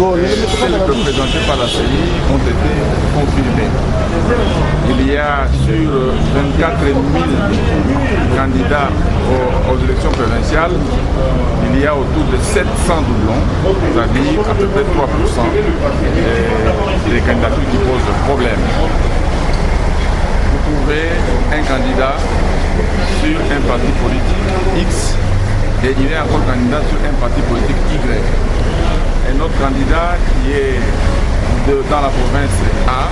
celles présentées par la CENI ont été confirmées. Il y a sur 24 000 candidats aux élections provinciales, il y a autour de 700 doublons, c'est-à-dire à peu près 3% des candidatures qui posent problème. Vous trouvez un candidat sur un parti politique X et il est encore candidat sur un parti politique Y. Un autre candidat qui est dans la province A,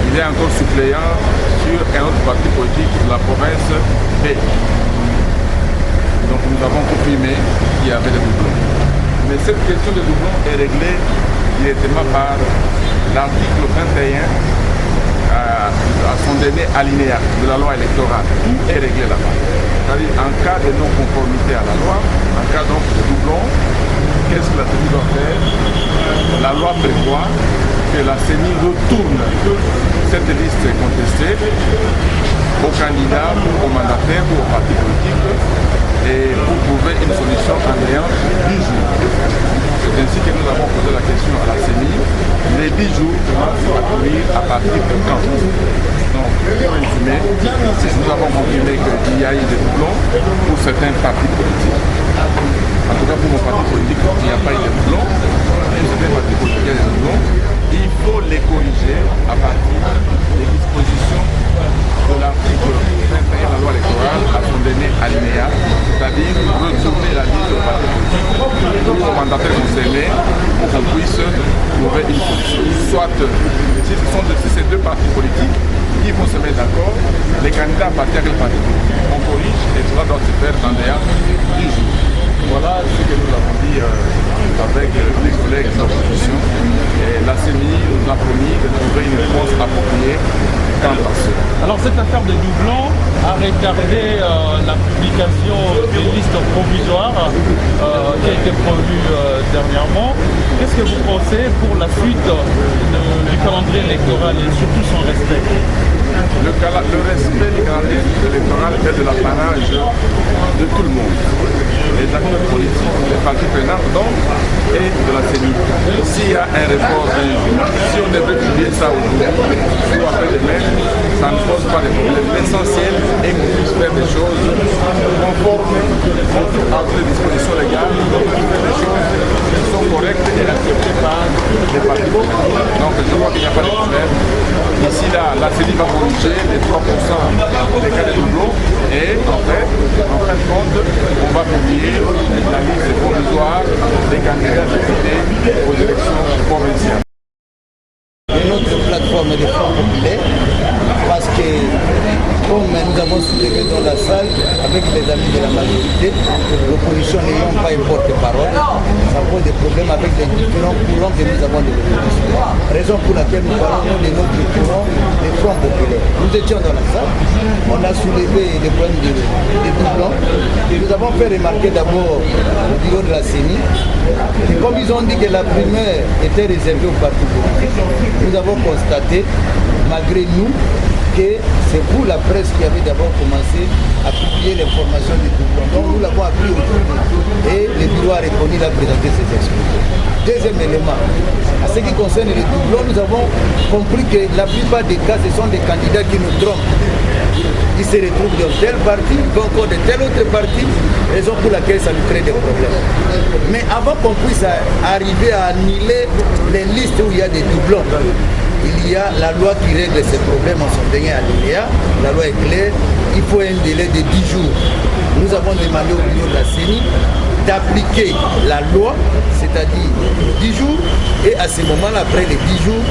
il est encore suppléant sur un autre parti politique de la province B. Donc nous avons confirmé qu'il y avait des doublons. Mais cette question des doublons est réglée directement par l'article 21 à son dernier alinéa de la loi électorale. Tout est réglé là-bas. C'est-à-dire en cas de non-conformité à la loi, en cas donc de doublon, qu'est-ce que la CENI doit faire? La loi prévoit que la CENI retourne cette liste contestée aux candidats, aux mandataires ou aux partis politiques et pour trouver une solution en ayant 10 jours. C'est ainsi que nous avons posé la question à la CENI. Les 10 jours vont s'accueillir à partir de quand? Donc, pour résumer, nous avons confirmé qu'il y a eu des doublons pour certains partis politiques. En tout cas, pour mon parti politique, il n'y a pas eu de doublons. Pour certains partis politiques, il y a des doublons. Il faut les corriger à partir des dispositions de l'article 21 de la loi électorale à son dernier alinéa, c'est-à-dire retourner la liste au parti politique pour aux mandataires concernés pour qu'on puisse trouver une solution. Soit, si ces deux partis politiques qui vont se mettre d'accord, les candidats appartiennent à quel parti politique? On corrige et cela doit se faire en ayant 10 jours. Voilà ce que nous avons dit avec les collègues de l'opposition. La CENI nous a promis de trouver une réponse appropriée quant à ça. Alors cette affaire de doublons a retardé la publication des listes provisoires qui a été prévue dernièrement. Qu'est-ce que vous pensez pour la suite du calendrier électoral et surtout son respect? Le respect du calendrier électoral est de l'apanage de tout le monde. Les acteurs politiques, les partis prenants donc, et de la CENI. S'il y a un report d'un jour, si on devait publier ça aujourd'hui ou après-demain, ça ne pose pas de problème. L'essentiel est qu'on puisse faire des choses conformes à toutes les dispositions légales, des choses qui sont correctes et acceptées par les partis politiques. Donc je crois qu'il n'y a pas de problème. Ici là, la CENI va corriger les 3% des cas de doublons et en fait, compte, on va publier la liste provisoire des candidats députés aux élections provinciales. Notre plateforme de Front populaire, parce que comme nous avons soulevé dans la salle avec les amis de la majorité, l'opposition n'ayant pas un porte-parole, ça pose des problèmes avec les différents courants que nous avons de l'opposition. Raison pour laquelle nous parlons de notre courant, les Front populaires. Nous étions dans la salle, on a soulevé des problèmes de doublons, et nous avons fait remarquer d'abord au bureau de la CENI, et comme ils ont dit que la primaire était réservée aux partis politiques, nous avons constaté, malgré nous, que c'est vous, la presse, qui avez d'abord commencé à publier l'information du doublon. Donc nous l'avons appris aujourd'hui et le bureau a reconnu, il a présenté ses excuses. Deuxième élément, à ce qui concerne les doublons, nous avons compris que la plupart des cas, ce sont des candidats qui nous trompent. Ils se retrouvent dans tel parti, ils vont encore de tel autre parti, raison pour laquelle ça nous crée des problèmes. Mais avant qu'on puisse arriver à annuler les listes où il y a des doublons, il y a la loi qui règle ces problèmes en son dernier alinéa. La loi est claire, il faut un délai de 10 jours. Nous avons demandé au bureau de la CENI d'appliquer la loi, c'est-à-dire 10 jours, et à ce moment-là, après les 10 jours,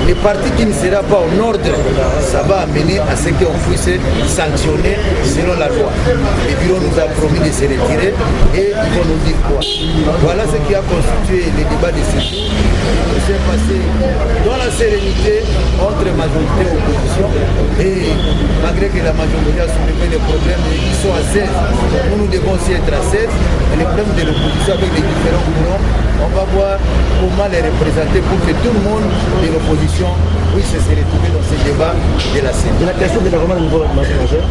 les partis qui ne seront pas en ordre, ça va amener à ce qu'on puisse sanctionner selon la loi. Le bureau nous a promis de se retirer et ils vont nous dire quoi. Voilà ce qui a constitué le débat de ce jour. Il s'est passé dans la sérénité entre majorité et opposition. Et malgré que la majorité a soulevé des problèmes, ils sont à 16. Nous devons aussi être à 16. Et les problèmes de l'opposition avec les différents courants, on va voir comment les représenter pour que tout le monde de l'opposition puisse se retrouver dans ces débats de la CENI. La question de l'environnement au niveau majeur.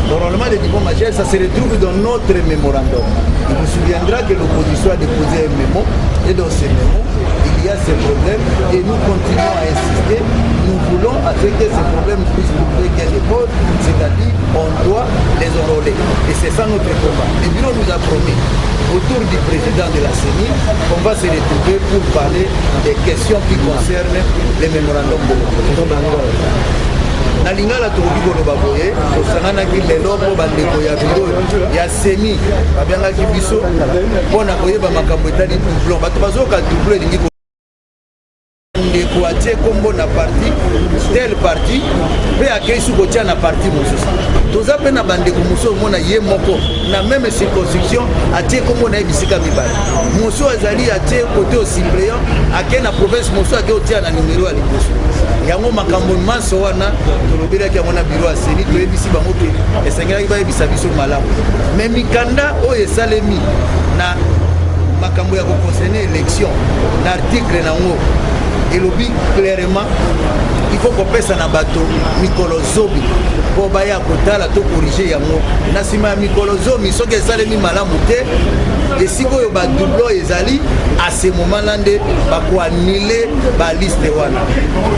Normalement, le niveau majeur, ça se retrouve dans notre mémorandum. Il vous souviendra que l'opposition a déposé un mémo, et dans ce mémo, il y a ces problèmes, et nous continuons à insister. Nous voulons que ces problèmes puissent trouver gain de cause, c'est-à-dire on doit les enrôler. Et c'est ça notre combat. Le bureau nous a promis, autour du président de la CENI, on va se retrouver pour parler des questions qui concernent les mémorandums de l'opposition. Na lingala tokoki koloba boye tosanganaki lelo mpo bandeko ya biro ya seni babiangaki biso mpona koyeba makambo etali doublon bato bazoyoka doublon elingi ndeko atie kombo na parti tel parti mpe akei su kotia na parti mosusu toza mpe na bandeko mosusu omona ye moko na meme circonscription atie kombo na ye bisika mibale mosusu azali atie kote osuppléant ake na province mosusu ake otia na numero ya liboso yango makambo manso wana tolobelaki yango na biro ya seni toyebisi bango ke esengelaki bayebisa biso malamu me mikanda oyo esalemi na makambo ya kokonserne élection na article nango elobi clairement il faut kopesa na bato mikolo zomi mpo baya kotala to korige yango na nsima ya mikolo zomi soki esalemi malamu te esika oyo badoublon ezali a ce moment là nde bakoanile baliste wana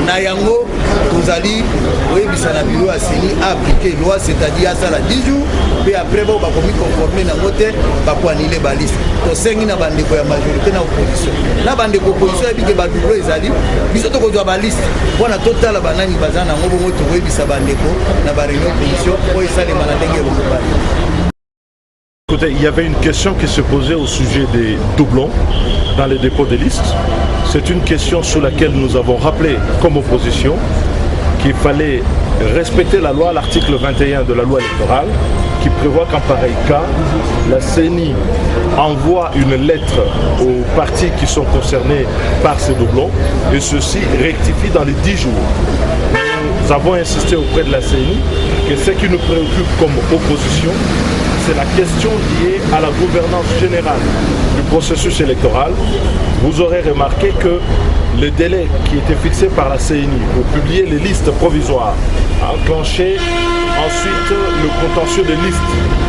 na yango tozali koyebisa na biro ya seni aappliquer loi c'est-à-dire asala 10 jours mpe après bao bakomi conforme nango te bakoanile baliste tosengi na bandeko ya majorité na opposition na bandeko opposition yebike badoublon ezali biso tokozwa baliste mpona totala banani baza nango bongo tokoyebisa bandeko na bareunion opposition oyo esalema na ndenge elokobali. Écoutez, il y avait une question qui se posait au sujet des doublons dans les dépôts de listes. C'est une question sur laquelle nous avons rappelé comme opposition qu'il fallait respecter la loi, l'article 21 de la loi électorale, qui prévoit qu'en pareil cas, la CENI envoie une lettre aux partis qui sont concernés par ces doublons et ceux-ci rectifient dans les 10 jours. Nous avons insisté auprès de la CENI que ce qui nous préoccupe comme opposition, c'est la question liée à la gouvernance générale du processus électoral. Vous aurez remarqué que le délai qui était fixé par la CENI pour publier les listes provisoires a enclenché ensuite le contentieux des listes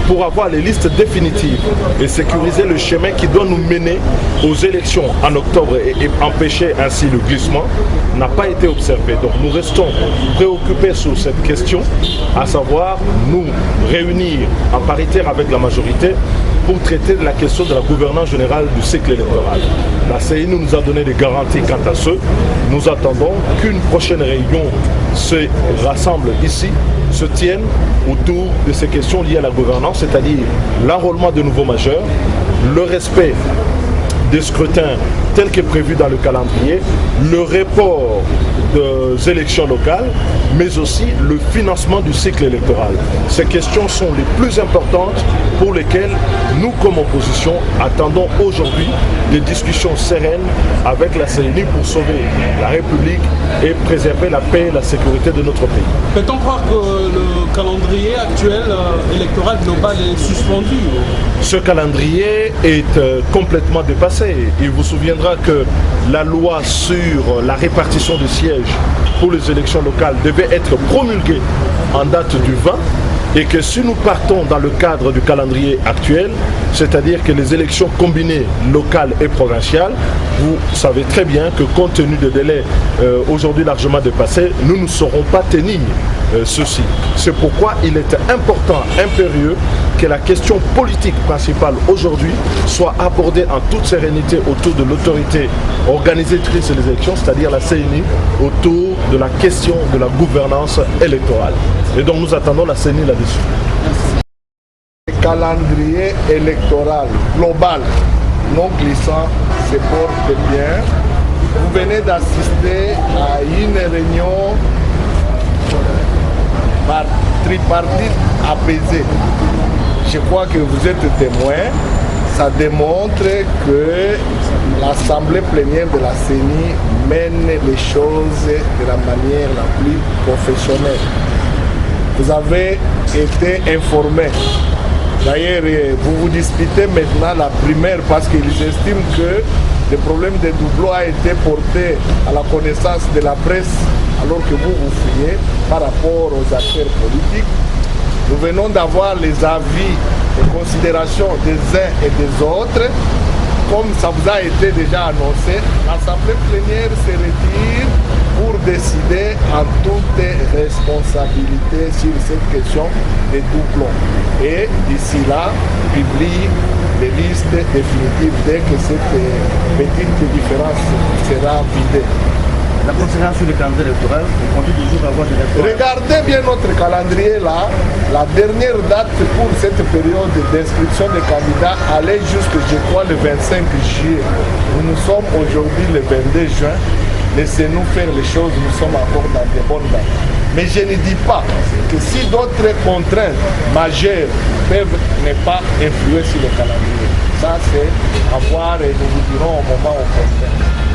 pour avoir les listes définitives et sécuriser le chemin qui doit nous mener aux élections en octobre et empêcher ainsi le glissement n'a pas été observé. Donc nous restons préoccupés sur cette question, à savoir nous réunir en paritaire avec la majorité pour traiter de la question de la gouvernance générale du cycle électoral. La CENI nous a donné des garanties quant à ce. Nous attendons qu'une prochaine réunion se rassemble ici, se tienne autour de ces questions liées à la gouvernance, c'est-à-dire l'enrôlement de nouveaux majeurs, le respect des scrutins tels que prévu dans le calendrier, le report des élections locales, mais aussi le financement du cycle électoral. Ces questions sont les plus importantes pour lesquelles nous, comme opposition, attendons aujourd'hui des discussions sereines avec la CENI pour sauver la République et préserver la paix et la sécurité de notre pays. Peut-on croire que le calendrier actuel électoral global est suspendu? Ce calendrier est complètement dépassé. Il vous souviendra que la loi sur la répartition des sièges pour les élections locales devait être promulguée en date du 20 et que si nous partons dans le cadre du calendrier actuel, c'est-à-dire que les élections combinées locales et provinciales, vous savez très bien que compte tenu des délais aujourd'hui largement dépassés, nous ne saurons pas tenir ceci. C'est pourquoi il est important, impérieux, que la question politique principale aujourd'hui soit abordée en toute sérénité autour de l'autorité organisatrice des élections, c'est-à-dire la CENI, autour de la question de la gouvernance électorale. Et donc nous attendons la CENI là-dessus. Le calendrier électoral global non glissant se porte bien. Vous venez d'assister à une réunion tripartite apaisée. Je crois que vous êtes témoin. Ça démontre que l'Assemblée plénière de la CENI mène les choses de la manière la plus professionnelle. Vous avez été informé. D'ailleurs, vous vous disputez maintenant la primaire parce qu'ils estiment que le problème des doublons a été porté à la connaissance de la presse alors que vous vous fuyez par rapport aux acteurs politiques. Nous venons d'avoir les avis et considérations des uns et des autres. Comme ça vous a été déjà annoncé, l'Assemblée plénière se retire pour décider en toute responsabilité sur cette question des doublons. Et d'ici là, publie les listes définitives dès que cette petite différence sera vidée. La conséquence sur le calendrier électoral, vous comptez toujours avoir des réformes. Regardez bien notre calendrier là. La dernière date pour cette période d'inscription des candidats allait jusque, je crois, le 25 juillet. Nous sommes aujourd'hui le 22 juin. Laissez-nous faire les choses, nous sommes encore dans de bonnes dates. Mais je ne dis pas que si d'autres contraintes majeures peuvent ne pas influer sur le calendrier, ça c'est à voir et nous vous dirons au moment opportun.